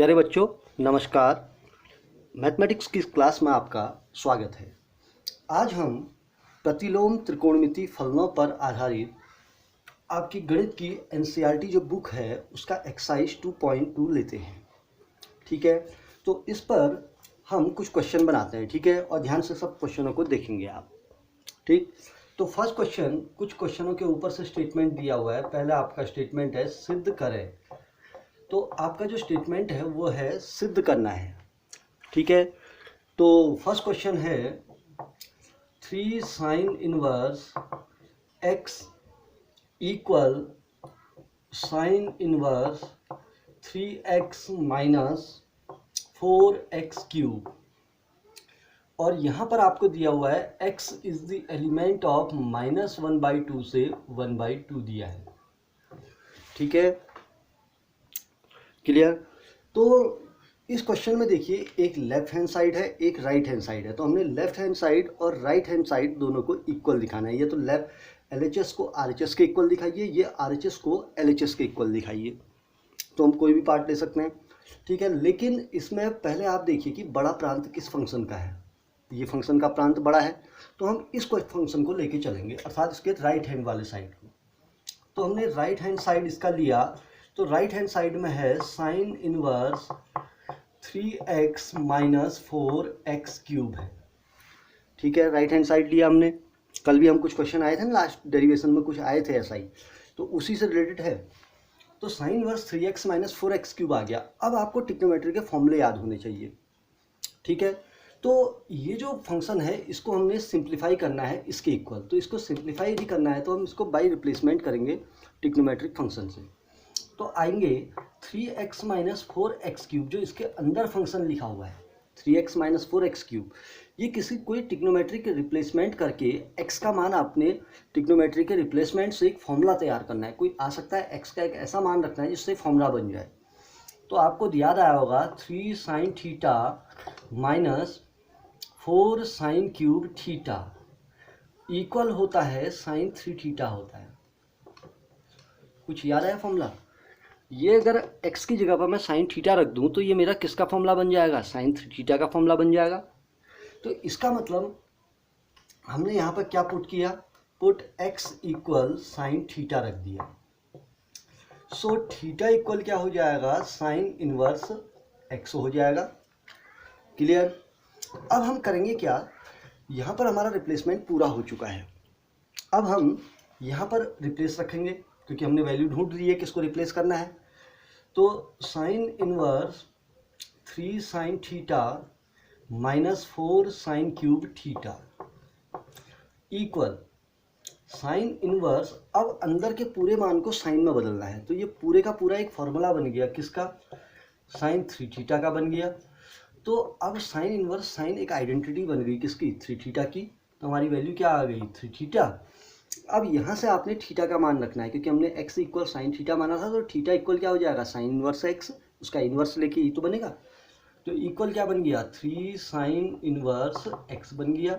प्यारे बच्चों, नमस्कार। मैथमेटिक्स की क्लास में आपका स्वागत है। आज हम प्रतिलोम त्रिकोणमिति फलनों पर आधारित आपकी गणित की एनसीईआरटी जो बुक है उसका एक्सरसाइज 2.2 लेते हैं। ठीक है, तो इस पर हम कुछ क्वेश्चन बनाते हैं। ठीक है, और ध्यान से सब क्वेश्चनों को देखेंगे आप। ठीक, तो फर्स्ट क्वेश्चन, कुछ क्वेश्चनों के ऊपर से स्टेटमेंट दिया हुआ है। पहला आपका स्टेटमेंट है सिद्ध करें। तो आपका जो स्टेटमेंट है वो है सिद्ध करना है। ठीक है, तो फर्स्ट क्वेश्चन है 3 sine inverse x equal sign inverse 3x minus 4x cube. और यहाँ पर आपको दिया हुआ है x is the element of -1/2 से 1/2 दिया है। ठीक है, क्लियर। तो इस क्वेश्चन में देखिए, एक लेफ्ट हैंड साइड है, एक राइट हैंड साइड है। तो हमने लेफ्ट हैंड साइड और राइट हैंड साइड दोनों को इक्वल दिखाना है। ये तो लेफ्ट LHS को RHS के इक्वल दिखाइए, ये RHS को LHS के इक्वल दिखाइए। तो हम कोई भी पार्ट ले सकते हैं। ठीक है, लेकिन इसमें पहले आप देखिए कि बड़ा प्रांत किस फंक्शन का है। ये फंक्शन का प्रांत बड़ा है, तो हम इस फंक्शन को लेके चलेंगे, अर्थात इसके राइट हैंड वाले साइड को। तो हमने राइट हैंड साइड इसका लिया, तो राइट हैंड साइड में है sign inverse 3x minus 4x cube है। ठीक है, राइट हैंड साइड लिया हमने। कल भी हम कुछ क्वेश्चन आए थे ना, लास्ट डेरिवेशन में कुछ आए थे ऐसा ही, तो उसी से रिलेटेड है। तो sine inverse 3x minus 4x cube आ गया। अब आपको ट्रिग्नोमेट्री के फॉर्मूले याद होने चाहिए। ठीक है, तो ये जो फंक्शन है इसको हमने सिंप्लीफाई करना है इसके इक्वल। तो इसको सिंप्लीफाई यदि करना है तो हम इसको बाई रिप्लेसमेंट करेंगे ट्रिग्नोमेट्रिक फंक्शन से। तो आएंगे 3x माइनस 4x क्यूब, जो इसके अंदर फंक्शन लिखा हुआ है 3x माइनस 4x क्यूब। ये कोई ट्रिग्नोमेट्री के रिप्लेसमेंट करके x का मान आपने ट्रिग्नोमेट्री के रिप्लेसमेंट से एक फॉर्मूला तैयार करना है। कोई आ सकता है x का एक ऐसा मान रखना है जिससे फॉर्मूला बन जाए। तो आपको याद आया होगा 3 sine theta minus 4 sine cube theta equal होता है साइन 3 थीटा होता है। कुछ याद आया फॉर्मूला? ये अगर x की जगह पर मैं साइन थीटा रख दूं तो ये मेरा किसका फॉर्मूला बन जाएगा? साइन 3 थीटा का फॉर्मूला बन जाएगा। तो इसका मतलब हमने यहाँ पर क्या पुट किया? Put x equal sine theta रख दिया। सो थीटा इक्वल क्या हो जाएगा? साइन इनवर्स x हो जाएगा। क्लियर। अब हम करेंगे क्या, यहाँ पर हमारा रिप्लेसमेंट पूरा हो चुका है। अब हम यहाँ पर रिप्लेस रखेंगे क्योंकि हमने वैल्यू ढूंढ ली है किसको रिप्लेस करना है। तो sine inverse 3 sine theta minus 4 sine cube theta equal sine inverse. अब अंदर के पूरे मान को साइन में बदलना है, तो ये पूरे का पूरा एक फॉर्मूला बन गया किसका? साइन 3 थीटा का बन गया। तो अब साइन इनवर्स साइन एक आइडेंटिटी बन गई किसकी? 3 थीटा की। तो हमारी वैल्यू क्या आ गई? 3 थीटा। अब यहाँ से आपने थीटा का मान रखना है क्योंकि हमने x इक्वल साइन थीटा माना था। तो थीटा इक्वल क्या हो जाएगा? साइन इनवर्स x, उसका इन्वर्स लेके ही तो बनेगा। तो इक्वल क्या बन गया? 3 साइन इनवर्स x बन गया।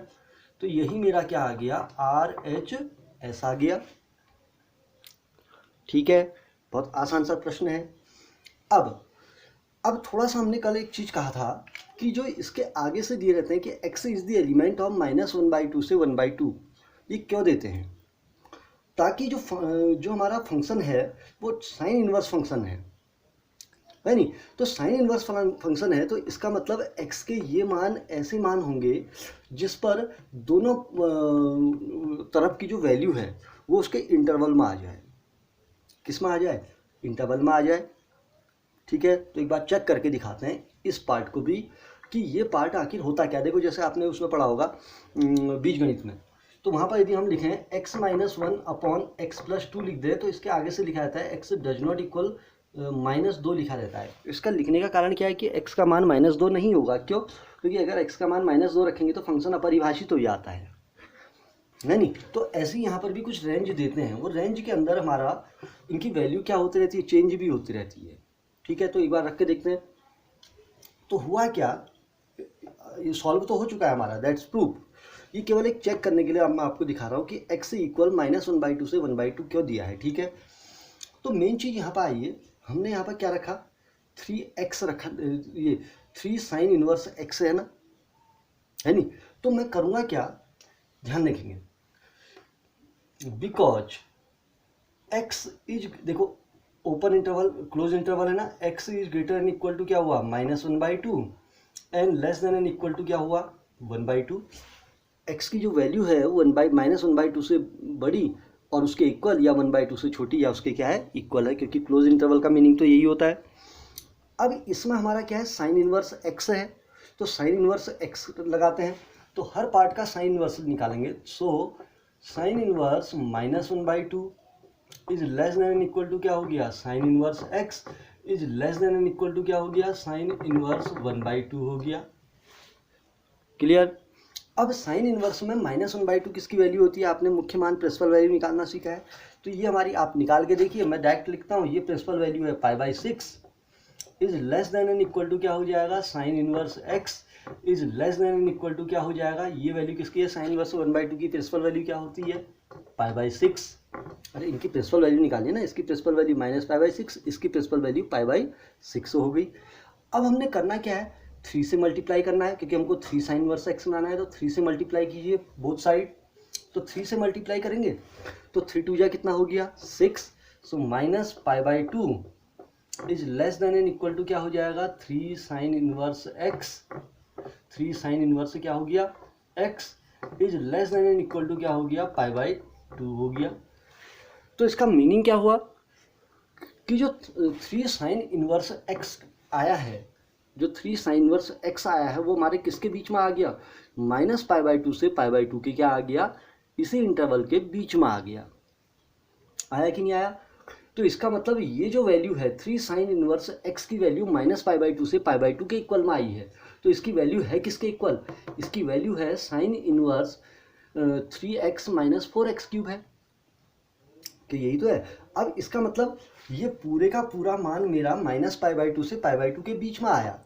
तो यही मेरा क्या आ गया? RHS आ गया। ठीक है, बहुत आसान सा प्रश्न है। अब थोड़ा सा हमने कल एक चीज कहा था कि जो इसके आगे से दिए रहते हैं कि x is the element of -1/2 से 1/2, ये क्यों देते हैं? ताकि जो हमारा फंक्शन है वो साइन इनवर्स फंक्शन है नहीं? तो साइन इनवर्स फंक्शन है तो इसका मतलब x के ये मान ऐसे मान होंगे जिस पर दोनों तरफ की जो वैल्यू है वो उसके इंटरवल में आ जाए। किस में आ जाए? इंटरवल में आ जाए। ठीक है, तो एक बार चेक करके दिखाते हैं इस पार्ट को भी कि ये पार्ट आखिर होता क्या। देखो, जैसे आपने उसमें पढ़ा होगा बीजगणित में, तो वहाँ पर यदि हम लिखें x minus 1 upon x plus 2 लिख दें तो इसके आगे से लिखा रहता है x डज नॉट इक्वल -2 लिखा रहता है। इसका लिखने का कारण क्या है कि x का मान -2 नहीं होगा। क्यों? क्योंकि अगर x का मान -2 रखेंगे तो फंक्शन अपरिभाषित हो जाता है नहीं? तो ऐसे ही यहाँ पर भी कुछ रेंज देते हैं, वो रेंज के अंदर हमारा इनकी वैल्यू क्या होती रहती है? चेंज भी होती रहती है। ठीक है, तो एक बार रख के देखते हैं। तो हुआ क्या, ये सॉल्व तो हो चुका है हमारा, दैट्स प्रूफ। ये केवल एक चेक करने के लिए मैं आपको दिखा रहा हूँ कि x इक्वल -1/2 से 1/2 क्यों दिया है। ठीक है, तो मेन चीज़ यहाँ पर आइए, हमने यहाँ पर क्या रखा? 3x रखा, ये 3 साइन इनवर्स x है ना, है नहीं। तो मैं करूँगा क्या, ध्यान रखेंगे, बिकॉज x इज, देखो ओपन इंटरवल क्लोज इंटरवल है ना, x is greater and equal to क्या हुआ -1/2 and less than and equal to क्या हुआ 1/2। x की जो वैल्यू है -1/2 से बड़ी और उसके इक्वल या 1/2 से छोटी या उसके क्या है इक्वल है, क्योंकि क्लोज इंटरवल का मीनिंग तो यही होता है। अब इसमें हमारा क्या है, साइन इनवर्स x है, तो साइन इनवर्स x लगाते हैं, तो हर पार्ट का साइन इनवर्स निकालेंगे। So sine inverse -1/2 is less than and equal to क्या हो गया, sine inverse x is less than and equal to क्या हो गया, साइन इनवर्स 1/2 हो गया। क्लियर। अब साइन इनवर्स में -1/2 किसकी वैल्यू होती है, आपने मुख्य मान प्रिंसिपल वैल्यू निकालना सीखा है, तो ये हमारी आप निकाल के देखिए, मैं डायरेक्ट लिखता हूँ, ये प्रिंसिपल वैल्यू है π/6 is less than and equal to क्या हो जाएगा, sine inverse x is less than and equal to क्या हो जाएगा, ये वैल्यू किसकी है, साइन इनवर्स 1/2 की प्रिंसिपल वैल्यू क्या होती है π/6। अरे इनकी प्रिंसिपल वैल्यू निकालिए ना, इसकी प्रिंसिपल वैल्यू -π/6, इसकी प्रिंसिपल वैल्यू π/6 हो गई। अब हमने करना क्या है, 3 से मल्टीप्लाई करना है, क्योंकि हमको 3 साइन इनवर्स x बनाना है, तो 3 से मल्टीप्लाई कीजिए बोथ साइड। तो 3 से मल्टीप्लाई करेंगे तो 3 2 जा कितना हो गया 6, so -π/2 is less than and equal to क्या हो जाएगा 3 sine inverse x, 3 sine inverse क्या हो गया x is less than and equal to क्या हो गया π/2 हो गया। तो इसका मीनिंग क्या हुआ कि जो 3 साइन इनवर्स x आया है, जो 3 साइन इनवर्स x आया है वो हमारे किसके बीच में आ गया, -π/2 से π/2 के क्या आ गया, इसी इंटरवल के बीच में आ गया। आया कि नहीं आया। तो इसका मतलब ये जो वैल्यू है 3 साइन इनवर्स x की वैल्यू -π/2 से π/2 के इक्वल में आई है, तो इसकी वैल्यू है किसके इक्वल, इसकी वैल्यू है साइन इनवर्स 3x - 4x³ है, तो यही तो है। अब इसका मतलब ये पूरे का पूरा मान मेरा -π/2 से π/2 के बीच में आया,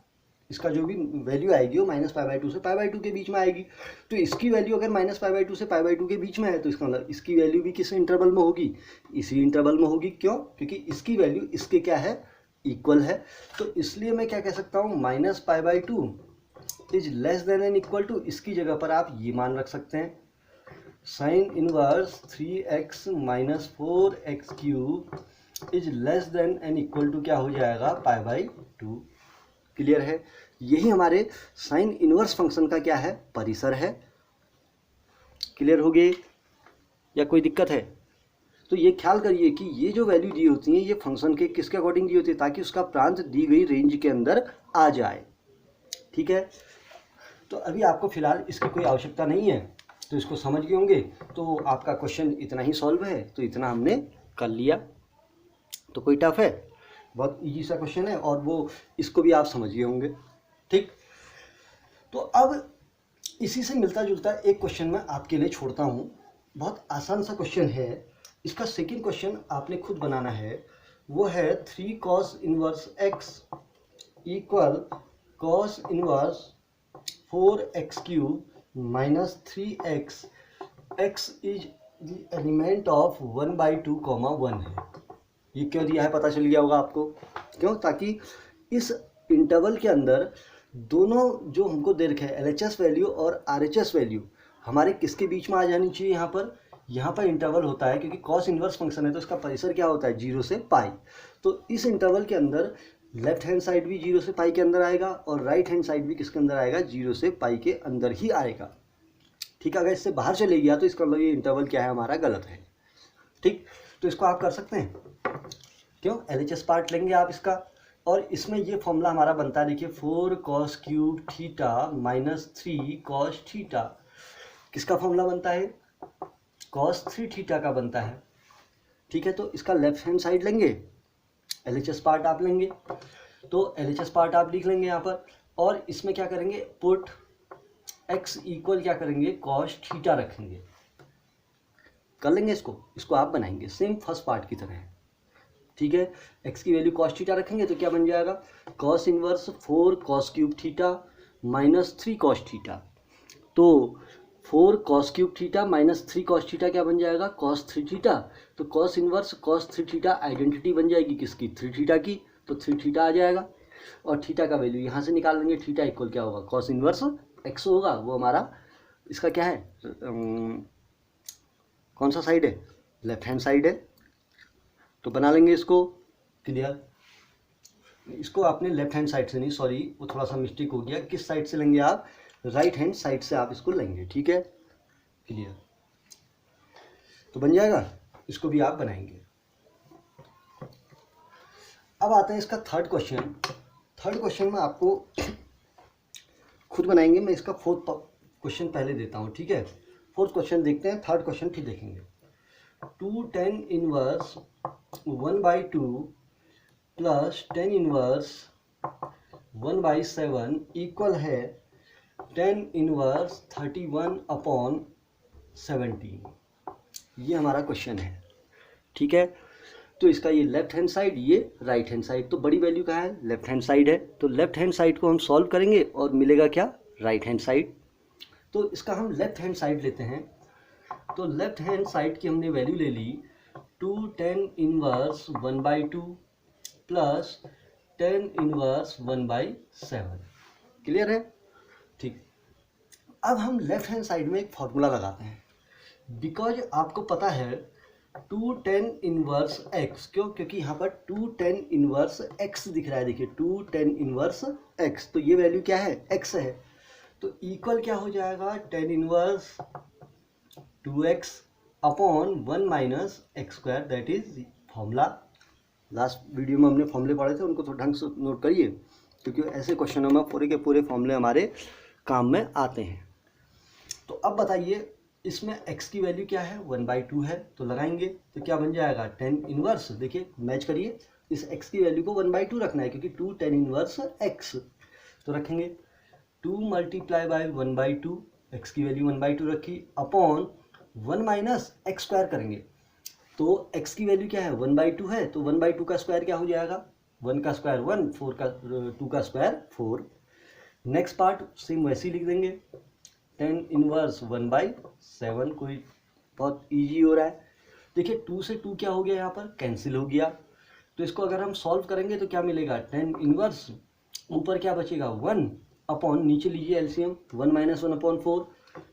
इसका जो भी वैल्यू आएगी वो -π/2 से π/2 के बीच में आएगी। तो इसकी वैल्यू अगर -π/2 से π/2 के बीच में है, तो इसका मतलब इसकी वैल्यू भी किस इंटरवल में होगी, इसी इंटरवल में होगी। क्यों, क्योंकि इसकी वैल्यू इसके क्या है इक्वल है। तो इसलिए मैं क्या कह सकता हूँ, -π/2 is less than and equal to, इसकी जगह पर आप ये मान रख सकते हैं, sine inverse 3x - 4x³ is less than and equal to क्या हो जाएगा π/2। क्लियर है। यही हमारे साइन इनवर्स फंक्शन का क्या है, परिसर है। क्लियर हो गए या कोई दिक्कत है। तो ये ख्याल करिए कि ये जो वैल्यू दी होती है ये फंक्शन के किसके अकॉर्डिंग दी होती है, ताकि उसका प्रांत दी गई रेंज के अंदर आ जाए। ठीक है। तो अभी आपको फिलहाल इसकी कोई आवश्यकता नहीं है, तो इसको समझ गए होंगे, तो आपका क्वेश्चन इतना ही सॉल्व है, तो इतना हमने कर लिया। तो कोई टफ है, बहुत इजी सा क्वेश्चन है, और वो इसको भी आप समझ गए होंगे। ठीक। तो अब इसी से मिलता जुलता एक क्वेश्चन मैं आपके लिए छोड़ता हूँ, बहुत आसान सा क्वेश्चन है। इसका सेकंड क्वेश्चन आपने खुद बनाना है, वो है 3 cos inverse x equal cos inverse 4x³ - 3x, x is the element of 1/2, 1 है। ये क्यों दिया है पता चल गया होगा आपको, क्यों, ताकि इस इंटरवल के अंदर दोनों जो हमको दे रखे हैं LHS वैल्यू और RHS वैल्यू हमारे किसके बीच में आ जानी चाहिए। यहाँ पर इंटरवल होता है, क्योंकि कॉस इनवर्स फंक्शन है तो इसका परिसर क्या होता है 0 से पाई। तो इस इंटरवल के अंदर लेफ्ट हैंड साइड भी 0 से पाई के अंदर आएगा और राइट हैंड साइड भी किसके अंदर आएगा, 0 से पाई के अंदर ही आएगा। ठीक है। अगर इससे बाहर चले गया तो इसका मतलब ये इंटरवल क्या है हमारा गलत है। ठीक। तो इसको आप कर सकते हैं, क्यों, LHS पार्ट लेंगे आप इसका, और इसमें ये फॉर्मूला हमारा बनता है, देखिए 4 cos³ - 3 cos थीटा, किसका फॉर्मूला बनता है, cos 3 थीटा का बनता है। ठीक है। तो इसका लेफ्ट हैंड साइड लेंगे, LHS पार्ट आप लेंगे, तो LHS पार्ट आप लिख लेंगे यहाँ पर, और इसमें क्या करेंगे, पुट x इक्वल क्या करेंगे cos थीटा रखेंगे, कर लेंगे इसको आप बनाएंगे सेम फर्स्ट पार्ट की तरह। ठीक है। x की वैल्यू cos थीटा रखेंगे तो क्या बन जाएगा, cos inverse 4 cos³ theta - 3 cos theta. तो 4 cos³ थीटा - 3 cos थीटा क्या बन जाएगा, cos 3 थीटा। तो cos inverse cos 3 theta identity बन जाएगी किसकी, 3 थीटा की, तो 3 थीटा आ जाएगा। और थीटा का वैल्यू यहाँ से निकाल लेंगे। थीटा इक्वल क्या होगा, कॉस इनवर्स एक्स होगा। वो हमारा इसका क्या है, कौन सा साइड है, लेफ्ट हैंड साइड है। तो बना लेंगे इसको। क्लियर। इसको आपने लेफ्ट हैंड साइड से नहीं, सॉरी वो थोड़ा सा मिस्टेक हो गया। किस साइड से लेंगे आप, राइट हैंड साइड से आप इसको लेंगे। ठीक है, क्लियर। तो बन जाएगा, इसको भी आप बनाएंगे। अब आते हैं इसका थर्ड क्वेश्चन। थर्ड क्वेश्चन में आपको खुद बनाएंगे, मैं इसका फोर्थ क्वेश्चन पहले देता हूँ। ठीक है, फोर्थ क्वेश्चन देखते हैं, थर्ड क्वेश्चन फिर देखेंगे। 2 tan inverse 1/2 plus tan inverse 1/7 equal है tan इनवर्स 31/17। ये हमारा क्वेश्चन है। ठीक है, तो इसका ये लेफ्ट हैंड साइड, ये राइट हैंड साइड। तो बड़ी वैल्यू कहाँ है, लेफ्ट हैंड साइड है। तो लेफ्ट हैंड साइड को हम सॉल्व करेंगे और मिलेगा क्या, राइट हैंड साइड। तो इसका हम लेफ्ट हैंड साइड लेते हैं। तो लेफ्ट हैंड साइड की हमने वैल्यू ले ली 2 tan inverse 1/2 plus tan inverse 1/7। Clear है, ठीक। अब हम लेफ्ट हैंड साइड में एक फॉर्मूला लगाते हैं। बिकॉज आपको पता है 2 tan इनवर्स x, क्यों, क्योंकि यहाँ पर 2 tan इनवर्स x दिख रहा है। देखिए 2 tan इनवर्स x, तो ये वैल्यू क्या है, x है। तो इक्वल क्या हो जाएगा, tan inverse 2x upon 1 minus x square, that is formula. Last video में हमने फॉर्मूले पढ़े थे, उनको तो ढंग से नोट करिए, क्योंकि ऐसे क्वेश्चनों में पूरे के पूरे फॉर्मूले हमारे काम में आते हैं। तो अब बताइए इसमें x की वैल्यू क्या है, 1/2 है। तो लगाएंगे तो क्या बन जाएगा, tan इनवर्स। देखिए मैच करिए, इस x की वैल्यू को 1/2 रखना है, क्योंकि 2 tan इनवर्स x। तो रखेंगे 2 मल्टीप्लाई बाय 1/2, x की वैल्यू 1/2 रखी, अपॉन 1 माइनस एक्स स्क्वायर करेंगे। तो x की वैल्यू क्या है, 1/2 है। तो 1/2 का स्क्वायर क्या हो जाएगा, 1 का स्क्वायर 1, 2 का स्क्वायर 4। नेक्स्ट पार्ट सेम वैसे ही लिख देंगे, tan इनवर्स 1/7। कोई बहुत इजी हो रहा है। देखिए 2 से 2 क्या हो गया, यहाँ पर कैंसिल हो गया। तो इसको अगर हम सॉल्व करेंगे तो क्या मिलेगा, tan इनवर्स ऊपर क्या बचेगा 1 अपॉन, नीचे लीजिए LCM, 1 minus 1/4,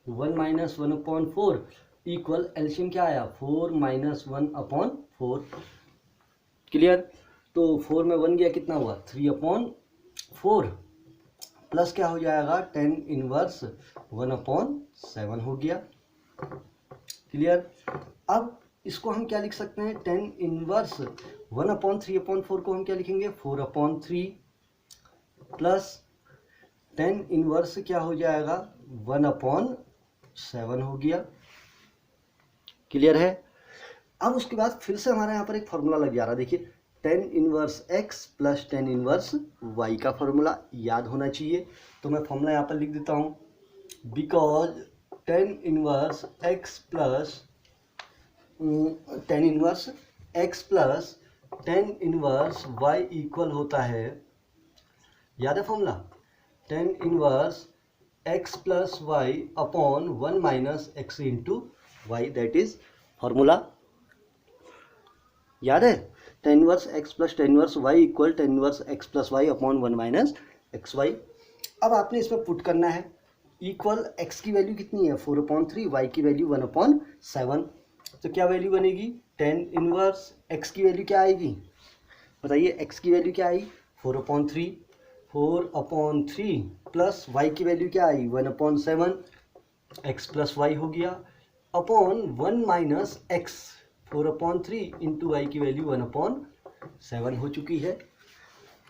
1 minus 1/4 equal LCM क्या आया, 4 माइनस 1/4। क्लियर। तो 4 में 1 गया, कितना हुआ 3/4 प्लस क्या हो जाएगा, tan इनवर्स 1/7 हो गया। क्लियर। अब इसको हम क्या लिख सकते हैं, tan इनवर्स 1/3/4 को हम क्या लिखेंगे, 4/3 प्लस tan इनवर्स क्या हो जाएगा, 1/7 हो गया। क्लियर है। अब उसके बाद फिर से हमारे यहाँ पर एक फॉर्मूला लग जा रहा है। देखिए tan inverse x plus tan inverse y का फॉर्मूला याद होना चाहिए। तो मैं फॉर्मूला यहाँ पर लिख देता हूँ, because tan inverse x plus tan inverse y equal होता है, याद है formula, tan inverse x plus Y upon 1 minus X into Y, that is formula. याद है, tan inverse x plus tan inverse y equal tan inverse x plus Y upon 1 minus X Y. अब आपने इसमें put करना है, equal x की value कितनी है, 4/3, y की वैल्यू 1/7। तो क्या वैल्यू बनेगी, tan इनवर्स x की वैल्यू क्या आएगी, बताइए, x की वैल्यू क्या आई, 4/3 प्लस y की वैल्यू क्या आई, 1/7, x प्लस वाई हो गया, upon 1 minus X, 4/3 into Y की वैल्यू 1/7 हो चुकी है।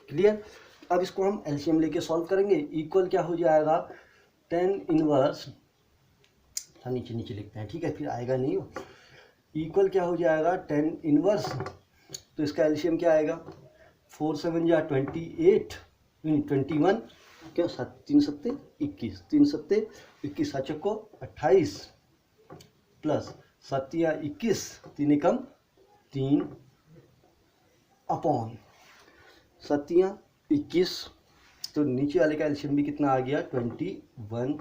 क्लियर। अब इसको हम एलसीएम लेके सॉल्व करेंगे। इक्वल क्या हो जाएगा, tan इनवर्स, नीचे नीचे लिखते हैं, ठीक है, फिर आएगा नहीं। इक्वल क्या हो जाएगा, tan इनवर्स, तो इसका एलसीएम क्या आएगा, 4 7 जा 28, 21, क्या 3 7 21, 3 7 21, 7 चौको 28 प्लस 7 या 21, 3 एकम 3 अपॉन 7 या 21। तो नीचे वाले का एलसीएम भी कितना आ गया, 21।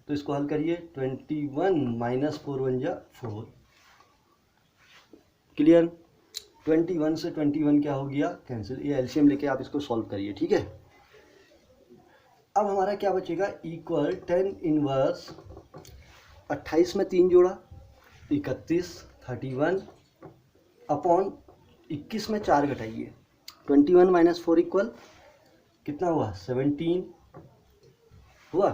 तो इसको हल करिए, 21 माइनस 4 1 जा 4। क्लियर। 21 से 21 क्या हो गया, कैंसिल। ये एलसीएम लेके आप इसको सॉल्व करिए, ठीक है। अब हमारा क्या बचेगा, इक्वल 10 इनवर्स 28 में 3 जोड़ा 31 31 अपॉन 21 में 4 घटाइए 21 माइनस 4 इक्वल कितना हुआ 17 हुआ।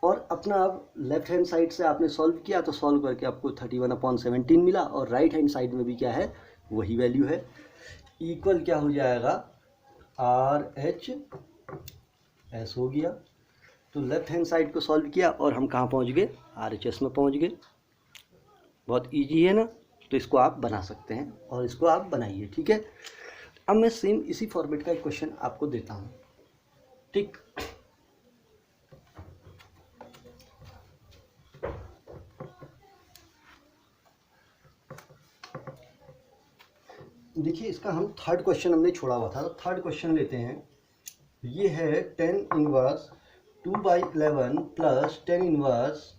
और अपना अब लेफ्ट हैंड साइड से आपने सॉल्व किया तो सॉल्व करके आपको 31/17 मिला, और राइट हैंड साइड में भी क्या है वही वैल्यू है। इक्वल क्या हो जाएगा RHS हो गया। तो लेफ्ट हैंड साइड को सॉल्व किया और हम कहाँ पहुँच गए, RHS में पहुँच गए। बहुत इजी है ना, तो इसको आप बना सकते हैं और इसको आप बनाइए, ठीक है। अब मैं सेम इसी फॉर्मेट का एक क्वेश्चन आपको देता हूँ, ठीक। देखिए इसका हम थर्ड क्वेश्चन हमने छोड़ा हुआ था, तो थर्ड क्वेश्चन लेते हैं। ये है 10 inverse 2/11 plus 10 inverse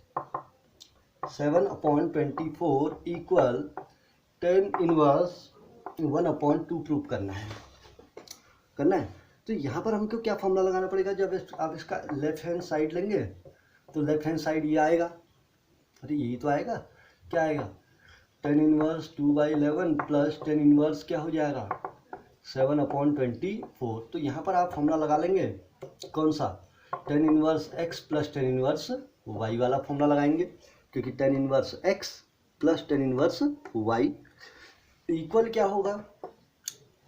7/24 equal 10 inverse 1/2 prove करना है। तो यहाँ पर हमको क्या फॉर्मूला लगाना पड़ेगा, जब आप इसका लेफ्ट हैंड साइड लेंगे तो लेफ्ट हैंड साइड ये आएगा, अरे यही तो आएगा, क्या आएगा 10 इनवर्स 2/11 प्लस 10 इनवर्स क्या हो जाएगा 7/24। तो यहाँ पर आप फॉर्मूला लगा लेंगे कौन सा 10 inverse x plus 10 inverse y वाला फॉर्मूला लगाएंगे, क्योंकि 10 inverse x plus 10 inverse y equal क्या होगा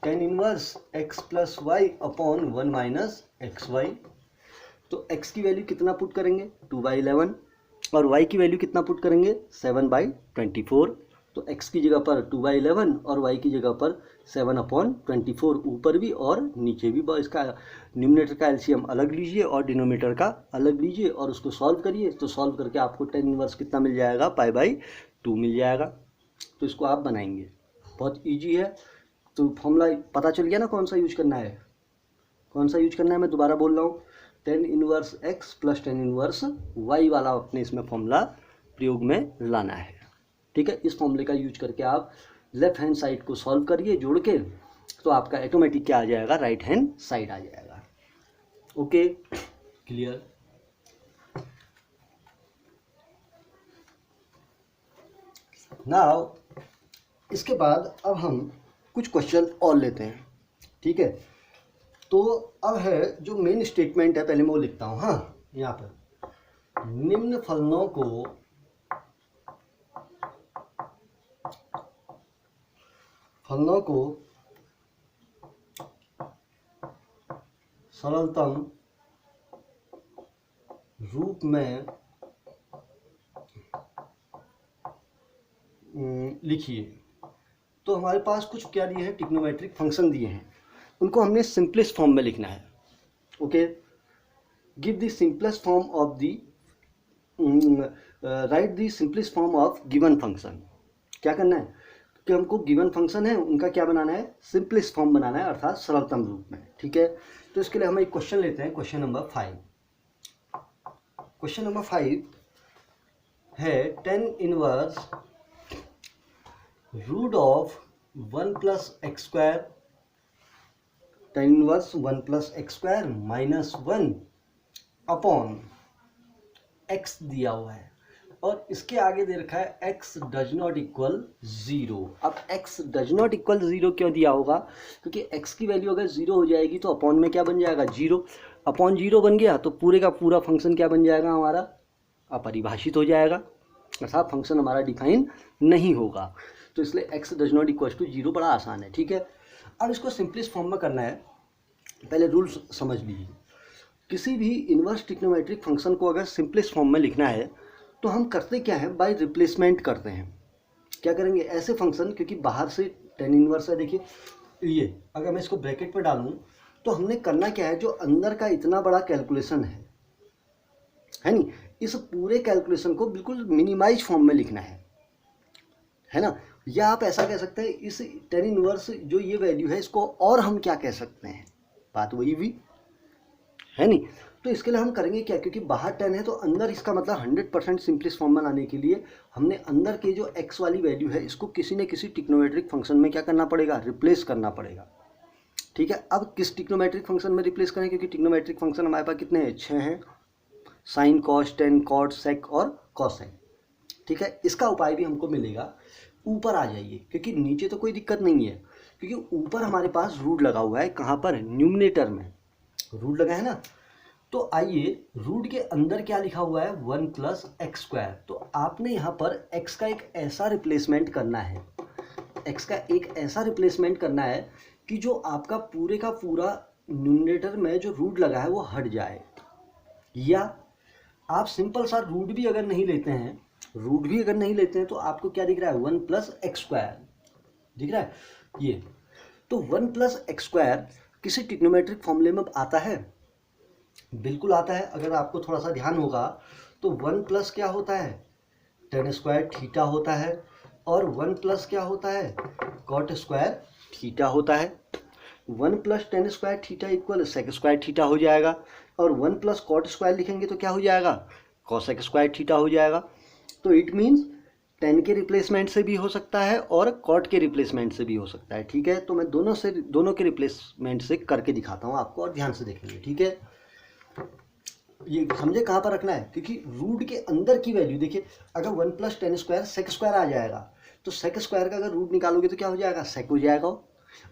10 inverse x plus y upon 1 minus XY। तो x की वैल्यू कितना पुट करेंगे 2/11 और y की वैल्यू कितना पुट करेंगे 7/24। तो x की जगह पर 2/11 और y की जगह पर 7/24, ऊपर भी और नीचे भी। इसका न्यूमरेटर का एलसीएम अलग लीजिए और डिनोमिनेटर का अलग लीजिए और उसको सॉल्व करिए। तो सॉल्व करके आपको 10 इनवर्स कितना मिल जाएगा π/2 मिल जाएगा। तो इसको आप बनाएंगे, बहुत ईजी है। तो फॉर्मूला पता चल गया ना कौन सा यूज करना है, मैं दोबारा बोल रहा हूँ 10 inverse x plus 10 inverse y वाला अपने इसमें फॉर्मूला प्रयोग में लाना है, ठीक है। इस फॉर्मूले का यूज करके आप लेफ्ट हैंड साइड को सॉल्व करिए जोड़ के, तो आपका ऑटोमेटिक क्या आ जाएगा राइट हैंड साइड आ जाएगा। Okay, clear. नाउ इसके बाद अब हम कुछ क्वेश्चन और लेते हैं, ठीक है। तो अब है जो मेन स्टेटमेंट है, पहले मैं वो लिखता हूँ। हाँ, यहाँ पर निम्न फलनों को सरलतम रूप में लिखिए। तो हमारे पास कुछ क्या दिए हैं, ट्रिग्नोमेट्रिक फंक्शन दिए हैं, उनको हमने सिंपलेस्ट फॉर्म में लिखना है। Okay, give the simplest form of the right the simplest form of given function. क्या करना है कि हमको गिवन फंक्शन है उनका क्या बनाना है, सिंपलेस्ट फॉर्म बनाना है, अर्थात सरलतम रूप में, ठीक है। तो इसके लिए हम एक क्वेश्चन लेते हैं, क्वेश्चन नंबर 5। क्वेश्चन नंबर 5 है 10 inverse root of 1 plus x square, 10 inverse 1 plus x square minus 1 upon x दिया हुआ है और इसके आगे दे रखा है x डज नॉट इक्वल 0। अब x डज नॉट इक्वल 0 क्यों दिया होगा, क्योंकि x की वैल्यू अगर 0 हो जाएगी तो अपॉन में क्या बन जाएगा 0, अपॉन 0 बन गया तो पूरे का पूरा फंक्शन क्या बन जाएगा हमारा, अपरिभाषित हो जाएगा, अर्थात फंक्शन हमारा डिफाइन नहीं होगा। तो इसलिए x does not equal to 0 बड़ा आसान है, ठीक है। अब इसको सिंपलेस्ट फॉर्म में करना है, पहले रूल्स समझ लीजिए। किसी भी इन्वर्स ट्रिग्नोमेट्रिक फंक्शन को अगर सिंपलेस्ट फॉर्म में लिखना है तो हम करते क्या है, बाय रिप्लेसमेंट करते हैं। क्या करेंगे, ऐसे फंक्शन, क्योंकि बाहर से 10 इन्वर्स है, देखिए ये अगर मैं इसको ब्रैकेट में डालूं तो हमने करना क्या है, जो अंदर का इतना बड़ा कैलकुलेशन है नहीं, इस पूरे कैलकुलेशन को बिल्कुल मिनिमाइज फॉर्म में लिखना है ना। या आप ऐसा कह सकते हैं, इस 10 इनवर्स जो ये वैल्यू है इसको और हम क्या कह सकते हैं, बात वही भी है नहीं। तो इसके लिए हम करेंगे क्या, क्योंकि बाहर 10 है तो अंदर इसका मतलब 100% सिंपलेस्ट फॉर्म में लाने के लिए हमने अंदर के जो x वाली वैल्यू है इसको किसी न किसी ट्रिग्नोमेट्रिक फंक्शन में क्या करना पड़ेगा, रिप्लेस करना पड़ेगा, ठीक है, अब किस ट्रिग्नोमेट्रिक फंक्शन में रिप्लेस करें, क्योंकि ट्रिग्नोमेट्रिक फंक्शन हमारे पास कितने हैं, 6 हैं, sine cos tan cot sec और कॉसेक। ठीक है, इसका उपाय भी हमको मिलेगा। ऊपर आ जाइए, क्योंकि नीचे तो कोई दिक्कत नहीं है, क्योंकि ऊपर हमारे पास रूट लगा हुआ है, कहाँ पर, न्यूमरेटर में रूट लगा है ना। तो आइए, रूट के अंदर क्या लिखा हुआ है, 1 प्लस एक्स स्क्वायर। तो आपने यहाँ पर एक्स का एक ऐसा रिप्लेसमेंट करना है, एक्स का एक ऐसा रिप्लेसमेंट करना है कि जो आपका पूरे का पूरा न्यूमरेटर में जो रूट लगा है वो हट जाए। या आप सिंपल सा रूट भी अगर नहीं लेते हैं, रूट भी अगर नहीं लेते हैं तो आपको क्या दिख रहा है, 1 प्लस एक्स स्क्वायर दिख रहा है ये। तो 1 प्लस एक्स स्क्वायर किसी ट्रिग्नोमेट्रिक फॉर्मूले में आता है, बिल्कुल आता है। अगर आपको थोड़ा सा ध्यान होगा तो 1 प्लस क्या होता है, टेन स्क्वायर थीटा होता है, और 1 प्लस क्या होता है, कॉट स्क्वायर थीटा होता है। 1 plus ten square theta equal sec square theta हो जाएगा, और 1 प्लस कॉट स्क्वायर लिखेंगे तो क्या हो जाएगा, कॉसेक स्क्वायर थीटा हो जाएगा। तो इट मीन्स टेन के रिप्लेसमेंट से भी हो सकता है और कॉट के रिप्लेसमेंट से भी हो सकता है। ठीक है, तो मैं दोनों के रिप्लेसमेंट से करके दिखाता हूँ आपको, और ध्यान से देखेंगे। ठीक है, ये समझे कहाँ पर रखना है, क्योंकि रूट के अंदर की वैल्यू देखिए, अगर 1 plus ten square sec square आ जाएगा तो सेक स्क्वायर का अगर रूट निकालोगे तो क्या हो जाएगा, सेक हो जाएगा।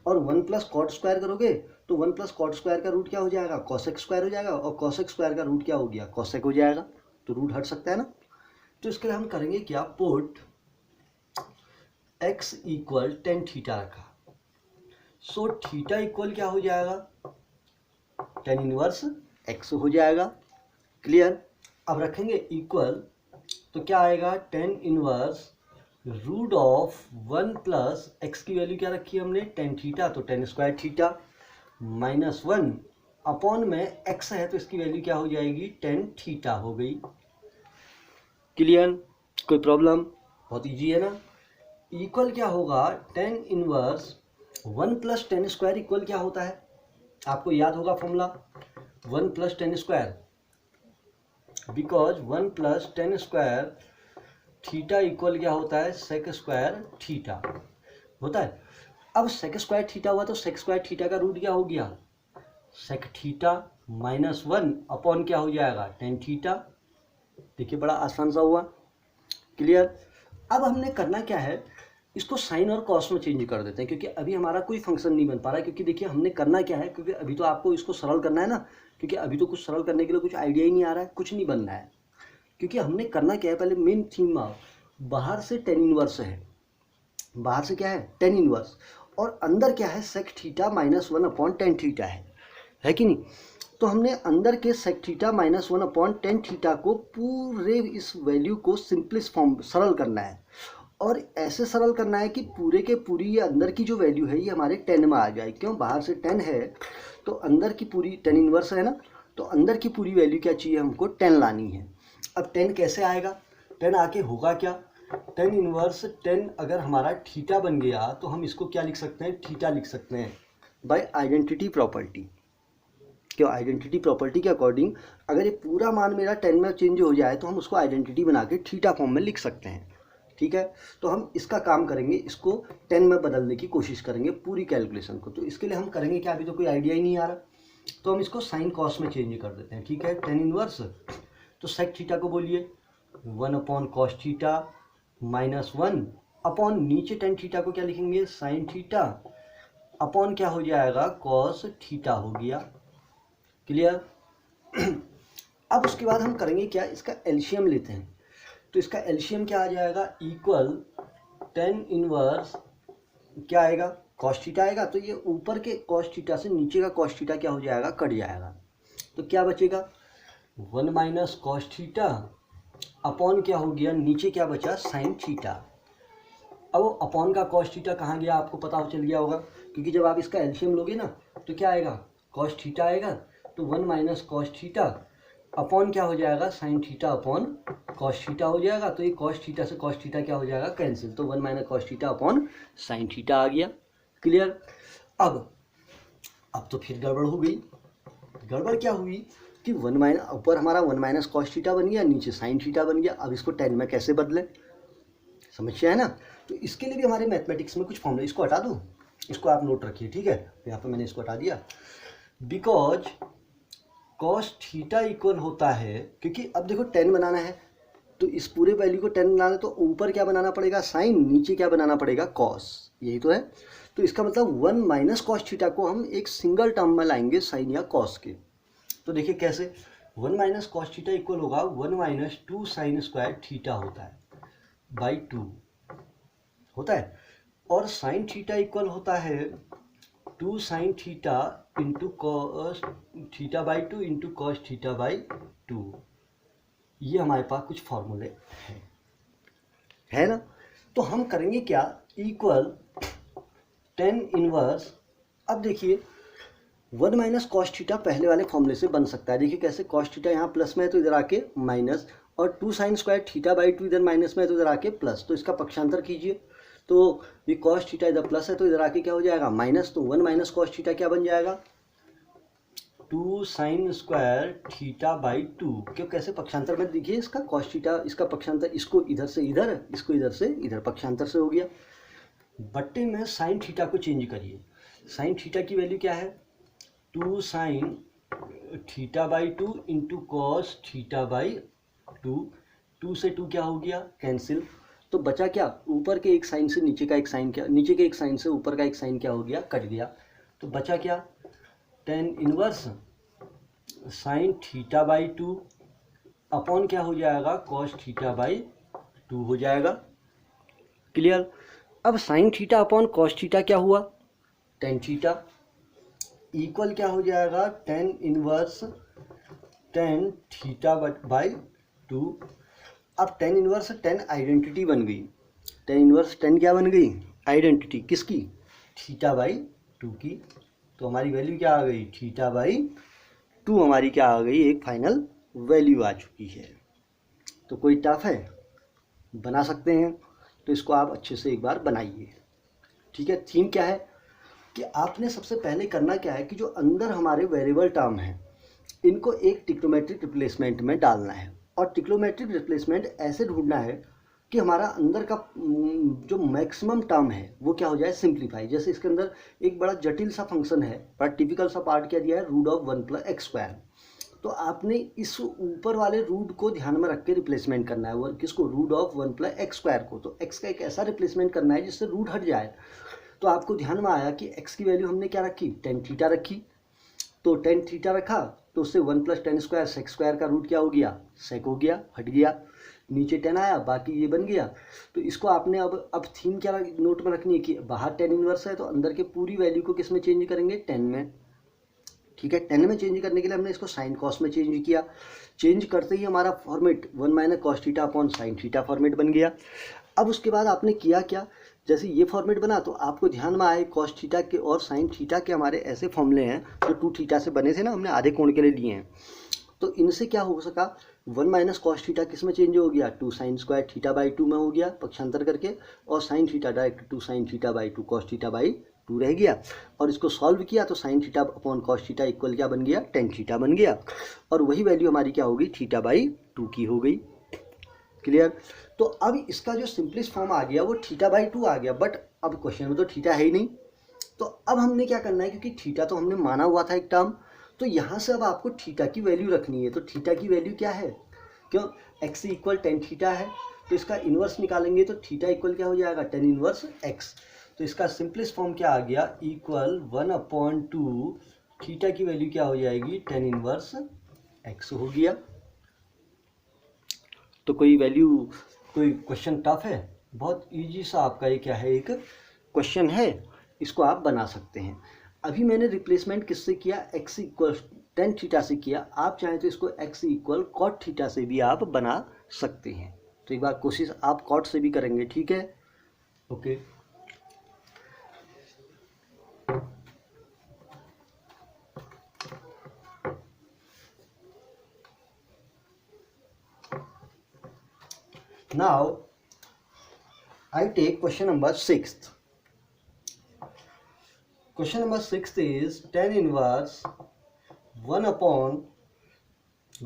और 1 प्लस कॉट स्क्वायर करोगे तो 1 प्लस कॉट स्क्वायर का रूट क्या हो जाएगा, कॉसेक स्क्वायर हो जाएगा, और कॉसेक स्क्वायर का रूट क्या हो गया, कॉसेक हो जाएगा। तो रूट हट सकता है ना। तो इसके लिए हम करेंगे क्या, put x equal tan theta रखा, सो थीटा इक्वल क्या हो जाएगा, टेन इनवर्स x हो जाएगा। क्लियर। अब रखेंगे इक्वल, तो क्या आएगा, tan inverse root of 1 plus X की वैल्यू क्या रखी है हमने, टेन थीटा, तो tan square theta minus 1 upon में x है तो इसकी वैल्यू क्या हो जाएगी, टेन थीटा हो गई। क्लियर, कोई प्रॉब्लम, बहुत इजी है ना। इक्वल क्या होगा, tan inverse 1 plus ten square equal क्या होता है, आपको याद होगा formula, 1 plus ten square, because 1 plus ten square theta equal क्या होता है, सेक स्क्वायर थीटा होता है। अब सेक स्क्वायर थीटा हुआ तो सेक स्क्वायर थीटा का रूट क्या हो गया, सेक थीटा माइनस 1 अपॉन क्या हो जाएगा, टेन थीटा। देखिए बड़ा आसान सा हुआ। क्लियर। अब हमने करना क्या है, इसको साइन और कॉस में चेंज कर देते हैं, क्योंकि अभी हमारा कोई फंक्शन नहीं बन पा रहा है। क्योंकि देखिए हमने करना क्या है, क्योंकि अभी तो आपको इसको सरल करना है ना, क्योंकि अभी तो कुछ सरल करने के लिए कुछ आइडिया ही नहीं आ रहा है, कुछ नहीं बनना है। क्योंकि हमने करना क्या है, पहले मेन थीम बाहर से टेन इनवर्स है, बाहर से क्या है, टेन इनवर्स, और अंदर क्या है, sec theta minus 1 upon tan theta है कि नहीं। तो हमने अंदर के sec theta minus 1 upon tan theta को पूरे इस वैल्यू को सिंपलेस्ट फॉर्म सरल करना है, और ऐसे सरल करना है कि पूरे के पूरी ये अंदर की जो वैल्यू है ये हमारे 10 में आ जाए। क्यों, बाहर से 10 है तो अंदर की पूरी 10 इनवर्स है ना, तो अंदर की पूरी वैल्यू क्या चाहिए हमको, 10 लानी है। अब 10 कैसे आएगा, 10 आके होगा क्या, 10 इनवर्स 10 अगर हमारा थीटा बन गया तो हम इसको क्या लिख सकते हैं, थीटा लिख सकते हैं बाय आइडेंटिटी प्रॉपर्टी। क्यों, आइडेंटिटी प्रॉपर्टी के अकॉर्डिंग अगर ये पूरा मान मेरा 10 में चेंज हो जाए तो हम उसको आइडेंटिटी बना के थीटा फॉर्म में लिख सकते हैं। ठीक है, तो हम इसका काम करेंगे, इसको 10 में बदलने की कोशिश करेंगे पूरी कैलकुलेशन को। तो इसके लिए हम करेंगे क्या, अभी तो कोई आइडिया ही नहीं आ रहा, तो हम इसको साइन कॉस में चेंज कर देते हैं। ठीक है, 10 इनवर्स, तो सेक थीटा को बोलिए 1 upon cos theta minus 1 upon नीचे 10 थीटा को क्या लिखेंगे, साइन थीटा अपॉन क्या हो जाएगा, कॉस थीटा हो गया। क्लियर। अब उसके बाद हम करेंगे क्या, इसका एलसीएम लेते हैं। तो इसका एलसीएम क्या आ जाएगा, इक्वल 10 इनवर्स क्या आएगा, कॉस थीटा आएगा। तो ये ऊपर के कॉस थीटा से नीचे का कॉस थीटा क्या हो जाएगा, कट जाएगा। तो क्या बचेगा, 1 माइनस कॉस थीटा अपॉन क्या हो गया, नीचे क्या बचा, साइन थीटा। अब अपॉन का कॉस थीटा कहाँ गया आपको पता चल गया होगा, क्योंकि जब आप इसका एलसीएम लोगे ना तो क्या आएगा, कॉस थीटा आएगा। तो 1 माइनस कॉस थीटा अपॉन क्या हो जाएगा, sine theta upon cos theta हो जाएगा। तो ये कॉस थीटा से कॉस थीटा क्या हो जाएगा, कैंसिल। तो 1 minus cos theta upon sine theta आ गया। क्लियर। अब तो फिर गड़बड़ हो गई। गड़बड़ क्या हुई कि 1 माइनस, ऊपर हमारा 1 माइनस कॉस थीटा बन गया, नीचे साइन थीटा बन गया। अब इसको 10 में कैसे बदलें, समझ है ना। तो इसके लिए भी हमारे मैथमेटिक्स में कुछ फॉर्मूला, इसको हटा दूँ, इसको आप नोट रखिए, ठीक है। यहाँ पे मैंने इसको हटा दिया। बिकॉज कॉस थीटा इक्वल होता है, क्योंकि अब देखो 10 बनाना है तो इस पूरे वैल्यू को 10 बनाना है तो ऊपर क्या बनाना पड़ेगा, साइन, नीचे क्या बनाना पड़ेगा, कॉस, यही तो है। तो इसका मतलब 1 माइनस कॉस थीटा को हम एक सिंगल टर्म में लाएंगे साइन या कॉस के। तो देखिए कैसे, 1 माइनस कॉस थीटा इक्वल होगा 1 माइनस 2 साइन स्क्वायर थीटा होता है बाई 2 होता है, और साइन थीटा इक्वल होता है 2 sine theta into cos theta by 2 into cos theta by 2। ये हमारे पास कुछ फॉर्मूले हैं, है ना। तो हम करेंगे क्या, इक्वल टेन इनवर्स। अब देखिए 1 माइनस कॉस थीटा पहले वाले फॉर्मूले से बन सकता है। देखिए कैसे, कॉस थीटा यहाँ प्लस में है तो इधर आके माइनस, और 2 साइन स्क्वायर थीटा बाई 2 इधर माइनस में है तो इधर आके प्लस। तो इसका पक्षांतर कीजिए, तो ये कॉस थीटा इधर प्लस है तो इधर आके क्या हो जाएगा, माइनस। तो 1 माइनस कॉस थीटा क्या बन जाएगा, 2 साइन स्क्वायर थीटा बाई 2। क्यों, कैसे पक्षांतर में देखिए, इसका कॉस थीटा, इसका पक्षांतर, इसको इधर से इधर, इसको इधर से इधर, पक्षांतर से हो गया। बट्टे में साइन थीटा को चेंज करिए। साइन थीटा की वैल्यू क्या है, 2 sine theta by 2 into cos theta by 2। 2 से 2 क्या हो गया, कैंसिल। तो बचा क्या, ऊपर के एक साइन से नीचे का एक साइन, क्या नीचे के एक साइन से ऊपर का एक साइन क्या हो गया, कट गया। तो बचा क्या, tan inverse sine theta by 2 upon क्या हो जाएगा, कॉस थीटा बाई 2 हो जाएगा। क्लियर। अब sign theta upon cos theta क्या हुआ, टेन थीटा, इक्वल क्या हो जाएगा, tan inverse tan theta by 2। अब टेन इनवर्स टेन आइडेंटिटी बन गई, टेन इनवर्स टेन क्या बन गई, आइडेंटिटी, किसकी, थीटा बाई 2 की। तो हमारी वैल्यू क्या आ गई, थीटा बाई 2 हमारी क्या आ गई, एक फाइनल वैल्यू आ चुकी है। तो कोई टफ है, बना सकते हैं। तो इसको आप अच्छे से एक बार बनाइए, ठीक है। थीम क्या है कि आपने सबसे पहले करना क्या है कि जो अंदर हमारे वेरिएबल टर्म हैं इनको एक ट्रिग्नोमेट्रिक रिप्लेसमेंट में डालना है, और ट्रिग्नोमेट्रिक रिप्लेसमेंट ऐसे ढूंढना है कि हमारा अंदर का जो मैक्सिमम टर्म है वो क्या हो जाए, सिंप्लीफाई। जैसे इसके अंदर एक बड़ा जटिल सा फंक्शन है, बड़ा टिपिकल सा पार्ट क्या दिया है, root of 1 plus x square. तो आपने इस ऊपर वाले रूट को ध्यान में रख के रिप्लेसमेंट करना है, वो किसको, root of 1 plus x square को। तो एक्स का एक ऐसा रिप्लेसमेंट करना है जिससे रूट हट जाए। तो आपको ध्यान में आया कि एक्स की वैल्यू हमने क्या रखी, टेन थीटा रखी। तो टेन थीटा रखा तो उससे 1 plus ten square sec square का रूट क्या हो गया, सेक हो गया, हट गया, नीचे 10 आया, बाकी ये बन गया। तो इसको आपने अब थीम क्या नोट में रखनी है कि बाहर 10 इनवर्स है तो अंदर के पूरी वैल्यू को किस में चेंज करेंगे, 10 में, ठीक है। 10 में चेंज करने के लिए हमने इसको साइन कॉस में चेंज किया। चेंज करते ही हमारा format 1 minus cos theta upon sine theta format बन गया। अब उसके बाद आपने किया क्या, जैसे ये फॉर्मेट बना तो आपको ध्यान में आए कॉस थीटा के और साइन थीटा के हमारे ऐसे फॉर्मूले हैं जो 2 थीटा से बने थे ना, हमने आधे कोण के लिए लिए हैं। तो इनसे क्या हो सका, 1 माइनस कॉस थीटा किस में चेंज हो गया, 2 साइन स्क्वायर थीटा बाई 2 में हो गया पक्षांतर करके, और sine theta direct 2 sine theta by 2 cos theta by 2 रह गया। और इसको सॉल्व किया तो sign theta upon cos theta equal क्या बन गया, टेन थीटा बन गया, और वही वैल्यू हमारी क्या हो गई, थीटा बाई 2 की हो गई। क्लियर। तो अब इसका जो सिंपलेस्ट फॉर्म आ गया वो थीटा बाई 2 आ गया, बट अब क्वेश्चन में तो थीटा है ही नहीं। तो अब हमने क्या करना है, क्योंकि थीटा तो हमने माना हुआ था एक टर्म, तो यहाँ से अब आपको थीटा की वैल्यू रखनी है। तो थीटा की वैल्यू क्या है, क्यों, एक्स इक्वल टेन थीटा है तो इसका इन्वर्स निकालेंगे तो थीटा इक्वल क्या हो जाएगा, टेन इन्वर्स एक्स। तो इसका सिंपलेस्ट फॉर्म क्या आ गया, इक्वल 1/2 थीटा की वैल्यू क्या हो जाएगी, टेन इन्वर्स एक्स हो गया। तो कोई वैल्यू, कोई क्वेश्चन टफ है, बहुत इजी सा आपका ये क्या है, एक क्वेश्चन है, इसको आप बना सकते हैं। अभी मैंने रिप्लेसमेंट किससे किया, एक्स इक्वल टेन थीटा से किया। आप चाहें तो इसको एक्स इक्वल कॉट थीटा से भी आप बना सकते हैं। तो एक बार कोशिश आप कॉट से भी करेंगे, ठीक है, okay. Now I take question number 6. Question number 6 is tan inverse 1 upon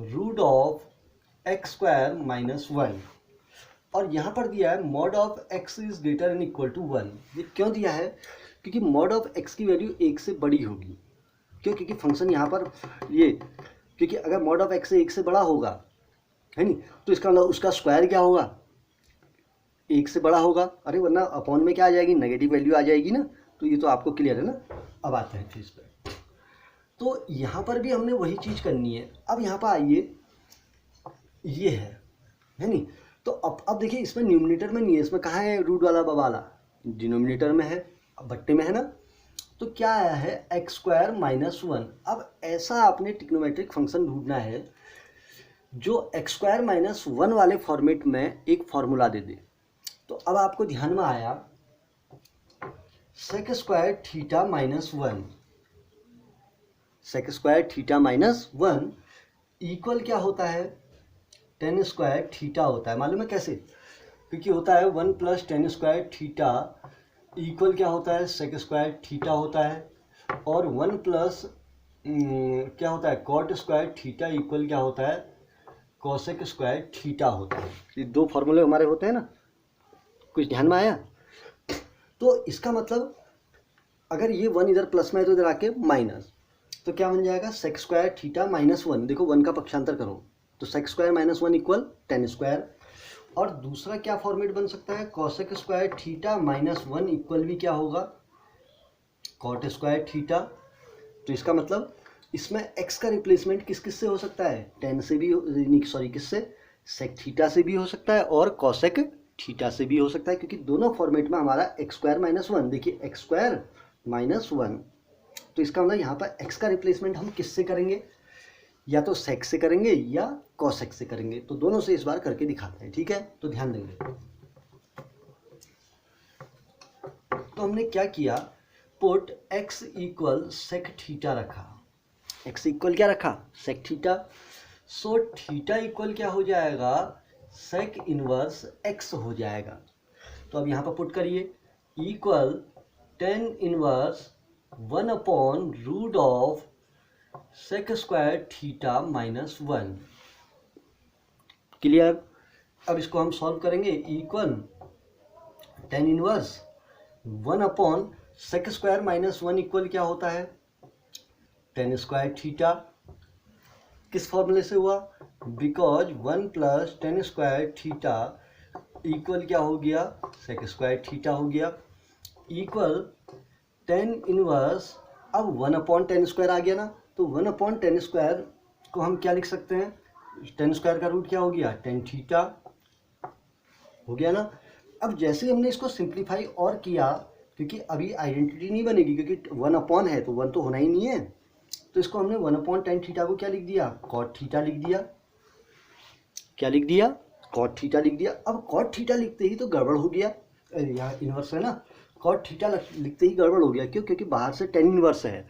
root of x square minus 1, और यहाँ पर दिया है mod of x is greater than equal to 1। ये क्यों दिया है, क्योंकि मॉड ऑफ एक्स की वैल्यू 1 से बड़ी होगी। क्यों? क्योंकि फंक्शन यहाँ पर ये, क्योंकि अगर मॉड ऑफ एक्स 1 से बड़ा होगा, है नहीं, तो इसका मतलब उसका स्क्वायर क्या होगा, 1 से बड़ा होगा। अरे वरना अपॉन में क्या आ जाएगी, नेगेटिव वैल्यू आ जाएगी ना। तो ये तो आपको क्लियर है ना। अब आते हैं चीज़ पर। तो यहाँ पर भी हमने वही चीज़ करनी है। अब यहाँ पर आइए, ये है नहीं, तो अब देखिए इसमें न्यूमिनेटर में नहीं है, इसमें कहाँ है रूट वाला बवाला, डिनोमिनेटर में है, अब बट्टे में है ना। तो क्या आया है, एक्स स्क्वायर माइनस 1। अब ऐसा आपने ट्रिग्नोमेट्रिक फंक्शन ढूंढना है जो एक्स स्क्वायर माइनस 1 वाले फॉर्मेट में एक फॉर्मूला दे दे। तो अब आपको ध्यान में आया sec square theta minus 1, sec square theta minus 1 equal क्या होता है, टेन स्क्वायर थीटा होता है। मालूम है कैसे? क्योंकि होता है 1 plus ten square theta equal क्या होता है, सेक स्क्वायर थीटा होता है। और 1 प्लस क्या होता है, कॉट स्क्वायर थीटा इक्वल क्या होता है, कोसेक स्क्वायर थीटा होता है। ये दो फॉर्मूले हमारे होते हैं ना, कुछ ध्यान में आया? तो इसका मतलब अगर ये 1 इधर प्लस में है तो इधर आके माइनस, तो क्या बन जाएगा, सेक स्क्वायर थीटा माइनस 1। देखो 1 का पक्षांतर करो तो sec square minus 1 equal tan square. और दूसरा क्या फॉर्मेट बन सकता है, cosec square theta minus 1 equal भी क्या होगा, कॉट स्क्वायर थीटा। तो इसका मतलब इसमें x का रिप्लेसमेंट किस किस से हो सकता है, टेन से भी, सॉरी किससे, सेक थीटा से भी हो सकता है और कोसेक थीटा से भी हो सकता है। क्योंकि दोनों फॉर्मेट में हमारा एक्स स्क्वायर माइनस 1, देखिए एक्स स्क्वायर माइनस 1, तो इसका मतलब यहाँ पर x का रिप्लेसमेंट हम किससे करेंगे, या तो सेक से करेंगे या कोसेक से करेंगे। तो दोनों से इस बार करके दिखाते हैं, ठीक है? तो ध्यान देंगे। तो हमने क्या किया, put x equal sec theta रखा, x इक्वल क्या रखा, sec theta. So theta equal क्या हो जाएगा, सेक इनवर्स x हो जाएगा। तो अब यहाँ पर पुट करिए, equal tan inverse 1 upon root of sec square theta minus 1। Clear? अब इसको हम सॉल्व करेंगे, equal tan inverse 1 upon sec square minus 1 equal क्या होता है, टेन स्क्वायर थीटा। किस फॉर्मूले से हुआ, because 1 plus ten square theta equal क्या हो गया, सेक स्क्वायर थीटा हो गया, इक्वल टेन इनवर्स, अब 1 अपॉन टेन स्क्वायर आ गया ना, तो 1 अपॉन टेन स्क्वायर को हम क्या लिख सकते हैं, टेन स्क्वायर का रूट क्या हो गया, टेन थीटा हो गया ना। अब जैसे हमने इसको सिंप्लीफाई और किया, क्योंकि अभी आइडेंटिटी नहीं बनेगी, क्योंकि 1 अपॉन है तो 1 तो होना ही नहीं है, तो इसको हमने 1 अपॉन टेन थीटा को क्या लिख दिया, कॉट थीटा लिख दिया। क्या लिख दिया, कॉट थीटा लिख दिया। अब कॉट थीटा लिखते ही तो गड़बड़ हो गया, यहाँ इन्वर्स है ना, कॉट थीटा लिखते ही गड़बड़ हो गया। क्यों? क्योंकि बाहर से टेन इन्वर्स है।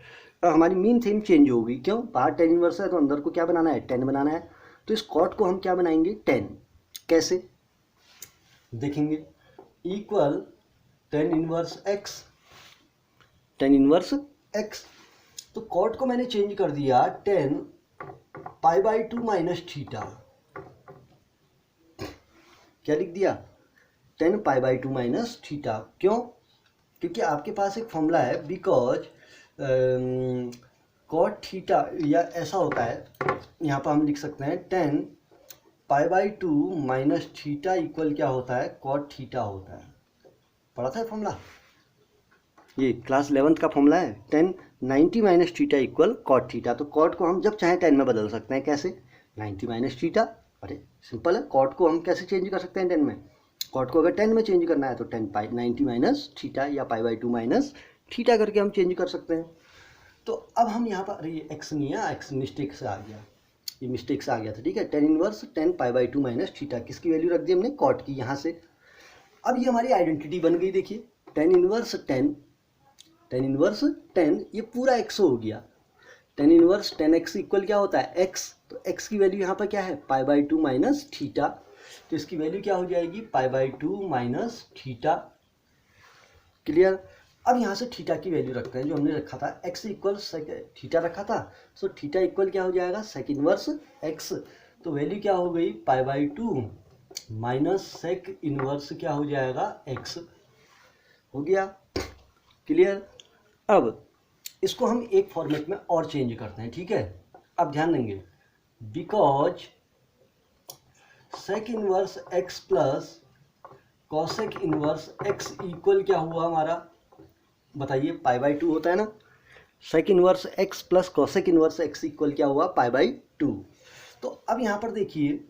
अब हमारी मेन थीम चेंज होगी, क्यों, बाहर टेन इन्वर्स है तो अंदर को क्या बनाना है, टेन बनाना है। तो इस कॉट को हम क्या बनाएंगे, टेन। कैसे देखेंगे, equal tan inverse x, tan inverse x. तो कॉट को मैंने चेंज कर दिया, ten pi by 2 minus theta. क्या लिख दिया, ten pi by 2 minus theta. क्यों? क्योंकि आपके पास एक फॉर्मूला है, बिकॉज कॉट थीटा, या ऐसा होता है, यहाँ पर हम लिख सकते हैं ten pi by 2 minus theta equal क्या होता है, कॉट थीटा होता है। पढ़ा था फॉर्मूला, ये क्लास 11th का फॉर्मूला है, tan 90 minus theta equal cot theta. तो कॉट को हम जब चाहे 10 में बदल सकते हैं। कैसे, 90 माइनस थीटा, अरे सिंपल है। कॉट को हम कैसे चेंज कर सकते हैं 10 में, कॉट को अगर 10 में चेंज करना है तो 10 पाई 90 माइनस थीटा या पाई बाई 2 माइनस थीटा करके हम चेंज कर सकते हैं। तो अब हम यहाँ पर, अरे ये एक्स नहीं है, एक्स मिस्टेक से आ गया, ये मिस्टेक से आ गया था, ठीक है। Tan inverse 10 pi by 2 minus theta, किसकी वैल्यू रख दी हमने, कॉट की, यहाँ से। अब ये हमारी आइडेंटिटी बन गई, देखिए टेन इनवर्स 10, टेन इनवर्स 10, ये पूरा एक्स हो गया। टेन इनवर्स 10x इक्वल क्या होता है, x। तो x की वैल्यू यहाँ पर क्या है, पाई बाई 2 माइनस थीटा। तो इसकी वैल्यू क्या हो जाएगी, पाई बाई 2 माइनस थीटा। क्लियर? अब यहाँ से थीटा की वैल्यू रखते हैं, जो हमने रखा था x इक्वल थीटा रखा था। सो थीटा इक्वल क्या हो जाएगा, सेक इनवर्स x। तो वैल्यू क्या हो गई, pi by 2 minus sec inverse क्या हो जाएगा, x हो गया। क्लियर। अब इसको हम एक फॉर्मेट में और चेंज करते हैं, ठीक है। अब ध्यान देंगे, because sec inverse x plus cosec inverse x equal क्या हुआ हमारा, बताइए, पाई बाई 2 होता है ना। Sec inverse x plus cosec inverse x equal क्या हुआ, पाई बाई 2। तो अब यहाँ पर देखिए,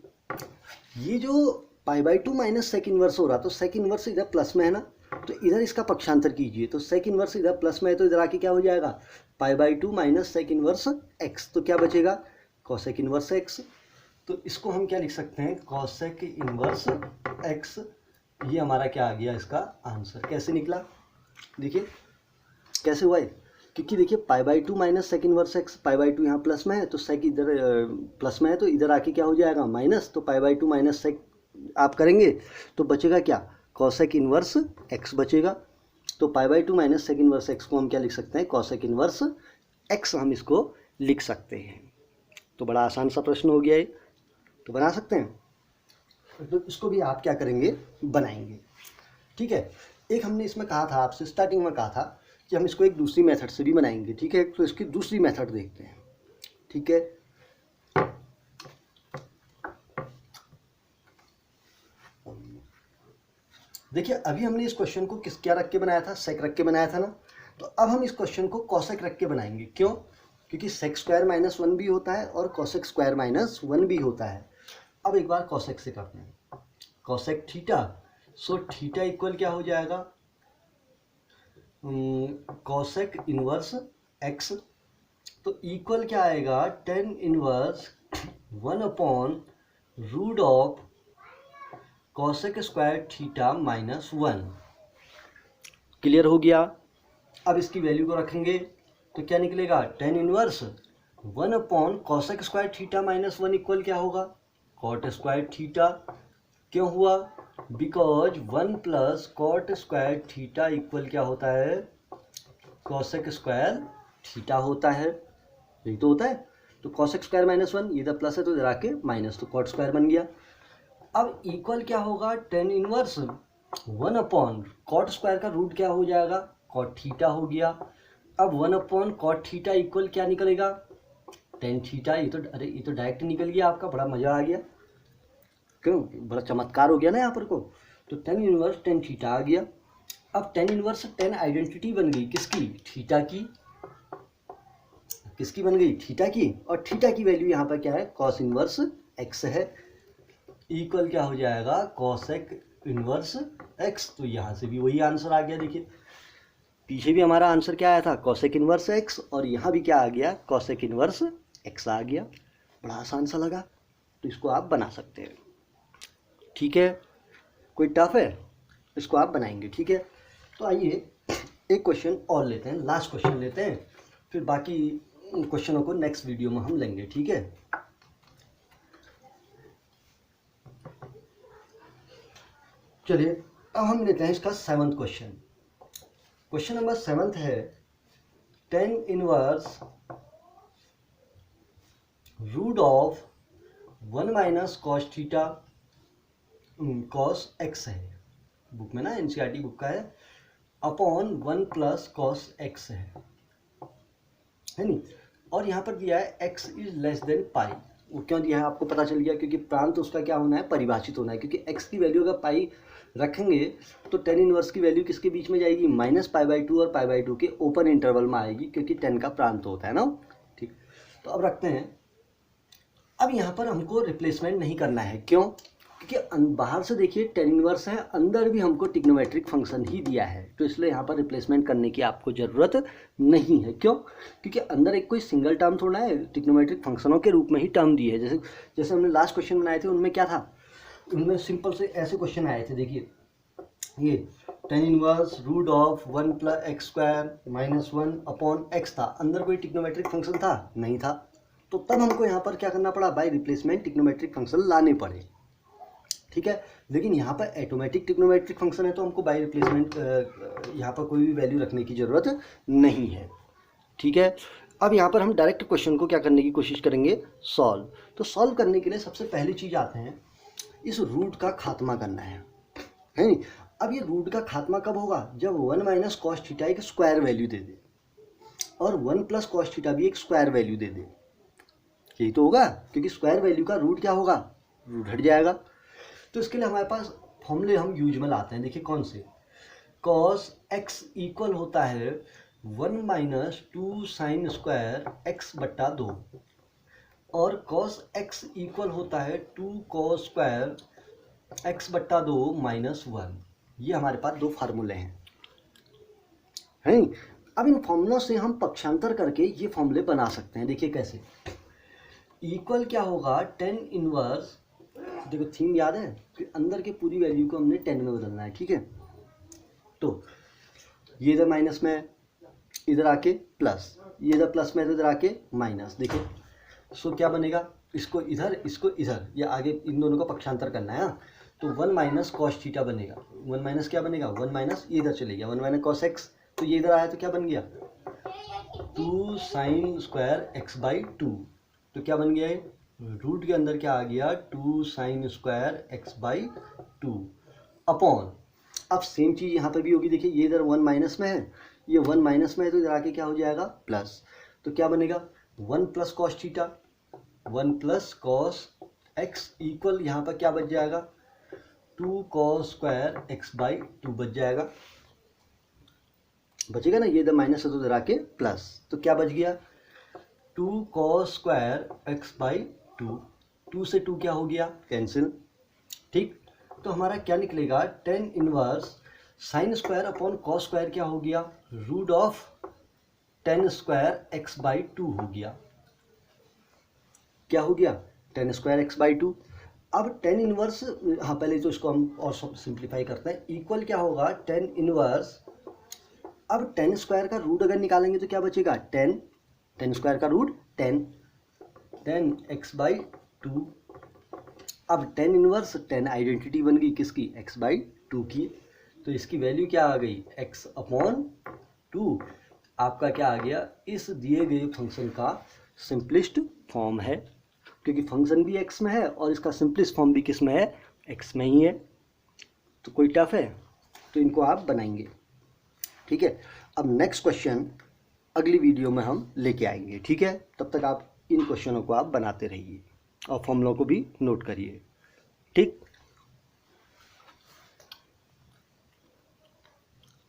ये जो pi by 2 minus sec inverse हो रहा, तो सेक इनवर्स इधर प्लस में है ना, तो इधर इसका पक्षांतर कीजिए, तो सेक इनवर्स इधर प्लस में है, तो इधर आके क्या हो जाएगा, pi by 2 minus sec inverse x, तो क्या बचेगा, कॉसेक इनवर्स एक्स। तो इसको हम क्या लिख सकते हैं, कॉसेक इनवर्स एक्स। ये हमारा क्या आ गया, इसका आंसर कैसे निकला, देखिए कैसे हुआ है, क्योंकि देखिए pi by 2 minus sec inverse x, pi by 2 यहाँ प्लस में है, तो सेक इधर प्लस में है, तो इधर आके क्या हो जाएगा, माइनस, तो पाई बाई 2 माइनस सेक आप करेंगे तो बचेगा क्या, कॉसेक इनवर्स एक्स बचेगा। तो pi by 2 minus sec inverse x को हम क्या लिख सकते हैं, कॉसेक इनवर्स एक्स हम इसको लिख सकते हैं। तो बड़ा आसान सा प्रश्न हो गया है, तो बना सकते हैं। तो इसको भी आप क्या करेंगे, बनाएंगे, ठीक है। एक हमने इसमें कहा था, आपसे स्टार्टिंग में कहा था कि हम इसको एक दूसरी मेथड से भी बनाएंगे, ठीक है। तो इसकी दूसरी मेथड देखते हैं, ठीक है। देखिए अभी हमने इस क्वेश्चन को क्या रख के बनाया था, सेक रख के बनाया था ना। तो अब हम इस क्वेश्चन को कॉसेक रख के बनाएंगे, क्यों, क्योंकि सेक स्क्वायर माइनस 1 भी होता है और कॉसेक स्क्वायर माइनस 1 भी होता है। अब एक बार कॉसेक से करते हैं, cosec theta, so theta equal क्या हो जाएगा, कॉसेक इनवर्स एक्स, तो इक्वल क्या आएगा, tan inverse 1 upon root of cosec square theta minus 1। Clear हो गया। अब इसकी वैल्यू को रखेंगे तो क्या निकलेगा, tan inverse 1 upon cosec square theta minus 1 equal क्या होगा, कॉट स्क्वायर थीटा। क्यों हुआ, because 1 plus cot square theta equal क्या होता है, कॉसेक स्क्वायर थीटा होता है, यही तो होता है। तो कॉसेक स्क्वायर माइनस 1, इधर प्लस है तो इधर आके माइनस, तो कॉट स्क्वायर बन गया। अब इक्वल क्या होगा, tan inverse 1 upon cot square का रूट क्या हो जाएगा, कॉट थीटा हो गया। अब 1 अपॉन कॉट थीटा इक्वल क्या निकलेगा, टेन थीटा। ये तो अरे ये तो डायरेक्ट निकल गया आपका, बड़ा मज़ा आ गया, क्यों, बड़ा चमत्कार हो गया ना यहाँ पर को। तो टेन इनवर्स टेन थीटा आ गया। अब टेन इनवर्स टेन आइडेंटिटी बन गई किसकी, थीटा की, किसकी बन गई, थीटा की। और थीटा की वैल्यू यहाँ पर क्या है, कॉस इनवर्स एक्स है, इक्वल क्या हो जाएगा, कॉसेक इनवर्स एक्स। तो यहाँ से भी वही आंसर आ गया, देखिए पीछे भी हमारा आंसर क्या आया था, कॉसेक इनवर्स एक्स, और यहाँ भी क्या आ गया, कॉसेक इनवर्स एक्स आ गया। बड़ा आसान सा लगा, तो इसको आप बना सकते हैं, ठीक है। कोई टफ है, इसको आप बनाएंगे, ठीक है। तो आइए एक क्वेश्चन और लेते हैं, लास्ट क्वेश्चन लेते हैं, फिर बाकी क्वेश्चनों को नेक्स्ट वीडियो में हम लेंगे, ठीक है। चलिए अब हम लेते हैं इसका 7th क्वेश्चन। क्वेश्चन नंबर 7 है, tan inverse root of 1 minus cos theta cos x है, बुक में ना, एनसीईआरटी बुक का है, अपॉन 1 प्लस कॉस एक्स है नहीं। और यहाँ पर दिया है x is less than pi. वो क्यों दिया है आपको पता चल गया, क्योंकि प्रांत उसका क्या होना है, परिभाषित होना है। क्योंकि x की वैल्यू अगर पाई रखेंगे तो टेन इनवर्स की वैल्यू किसके बीच में जाएगी, माइनस पाई बाई 2 और पाई बाई 2 के ओपन इंटरवल में आएगी, क्योंकि 10 का प्रांत होता है ना, ठीक। तो अब रखते हैं। अब यहाँ पर हमको रिप्लेसमेंट नहीं करना है, क्यों, क्योंकि बाहर से देखिए टेन इनवर्स है, अंदर भी हमको ट्रिग्नोमेट्रिक फंक्शन ही दिया है, तो इसलिए यहाँ पर रिप्लेसमेंट करने की आपको ज़रूरत नहीं है। क्यों, क्योंकि अंदर एक कोई सिंगल टर्म थोड़ा है, ट्रिग्नोमेट्रिक फंक्शनों के रूप में ही टर्म दिए है। जैसे जैसे हमने लास्ट क्वेश्चन बनाए थे, उनमें क्या था, उनमें सिंपल से ऐसे क्वेश्चन आए थे, देखिए ये tan inverse root of 1 plus x square minus 1 upon x था, अंदर कोई ट्रिग्नोमेट्रिक फंक्शन था नहीं था, तो तब हमको यहाँ पर क्या करना पड़ा, बाय रिप्लेसमेंट ट्रिग्नोमेट्रिक फंक्शन लाने पड़े, ठीक है। लेकिन यहाँ पर ऑटोमेटिक ट्रिग्नोमेट्रिक फंक्शन है, तो हमको बाय रिप्लेसमेंट यहाँ पर कोई भी वैल्यू रखने की ज़रूरत नहीं है, ठीक है। अब यहाँ पर हम डायरेक्ट क्वेश्चन को क्या करने की कोशिश करेंगे, सॉल्व। तो सॉल्व करने के लिए सबसे पहली चीज़ आते हैं, इस रूट का खात्मा करना है नहीं। अब ये रूट का खात्मा कब होगा, जब 1 माइनस कॉस थीटा एक स्क्वायर वैल्यू दे दे और 1 प्लस कॉस थीटा भी एक स्क्वायर वैल्यू दे दे। यही तो होगा, क्योंकि स्क्वायर वैल्यू का रूट क्या होगा, रूट हट जाएगा। तो इसके लिए हमारे पास फॉर्मूले हम यूज में लाते हैं। देखिए कौन से, कॉस एक्स इक्वल होता है 1 माइनस 2 साइन स्क्वायर एक्स बट्टा 2 और कॉस एक्स इक्वल होता है 2 कॉस स्क्वायर एक्स बट्टा 2 माइनस 1। ये हमारे पास दो फार्मूले हैं। अब इन फॉर्मूलों से हम पक्षांतर करके ये फॉर्मूले बना सकते हैं। देखिए कैसे, इक्वल क्या होगा, टेन इनवर्स, देखो थीम याद है कि अंदर के पूरी वैल्यू को हमने 10 में बदलना है, ठीक है। तो ये इधर माइनस में है, इधर आके प्लस, ये इधर प्लस में है तो इधर आके माइनस। देखिए सो क्या बनेगा, इसको इधर इसको इधर, या आगे इन दोनों का पक्षांतर करना है। तो 1 माइनस कॉस थीटा बनेगा, 1 माइनस क्या बनेगा, 1 माइनस ये इधर चले गया, 1 माइनस कॉस एक्स, तो ये इधर आया तो क्या बन गया 2 साइन स्क्वायर एक्स बाई 2। तो क्या बन गया है, रूट के अंदर क्या आ गया 2 sine square x by 2 upon, अब सेम चीज़ यहाँ पर भी होगी। देखिए ये इधर 1 माइनस में है, ये 1 माइनस में है, तो इधर आके क्या हो जाएगा प्लस। तो क्या बनेगा 1 plus cos theta, 1 plus cos x equal यहाँ पर क्या बच जाएगा 2 कॉस स्क्वायर एक्स बाई 2 बच जाएगा, बचेगा ना। ये इधर माइनस है तो इधर आके प्लस, तो क्या बच गया 2 कॉस स्क्वायर एक्स बाई 2, 2 से 2 क्या हो गया कैंसिल, ठीक। तो हमारा क्या निकलेगा, 10 inverse sine square upon cos square क्या हो गया, root of 10 square x by 2 हो गया। क्या हो गया 10 स्क्वायर एक्स बाई 2। अब 10 इनवर्स, हाँ पहले तो इसको हम और सिंप्लीफाई करते हैं। इक्वल क्या होगा 10 इनवर्स, अब 10 स्क्वायर का रूट अगर निकालेंगे तो क्या बचेगा 10, 10 स्क्वायर का रूट 10 एक्स बाई 2। अब 10 इनवर्स 10 आइडेंटिटी बन गई किसकी, एक्स बाई 2 की। तो इसकी वैल्यू क्या आ गई, एक्स अपॉन 2 आपका क्या आ गया, इस दिए गए फंक्शन का सिंपलेस्ट फॉर्म है, क्योंकि फंक्शन भी एक्स में है और इसका सिंपलेस्ट फॉर्म भी किस में है, एक्स में ही है। तो कोई टफ है तो इनको आप बनाएंगे, ठीक है। अब नेक्स्ट क्वेश्चन अगली वीडियो में हम लेके आएंगे, ठीक है। तब तक आप इन क्वेश्चनों को आप बनाते रहिए और फॉर्मूलों को भी नोट करिए, ठीक।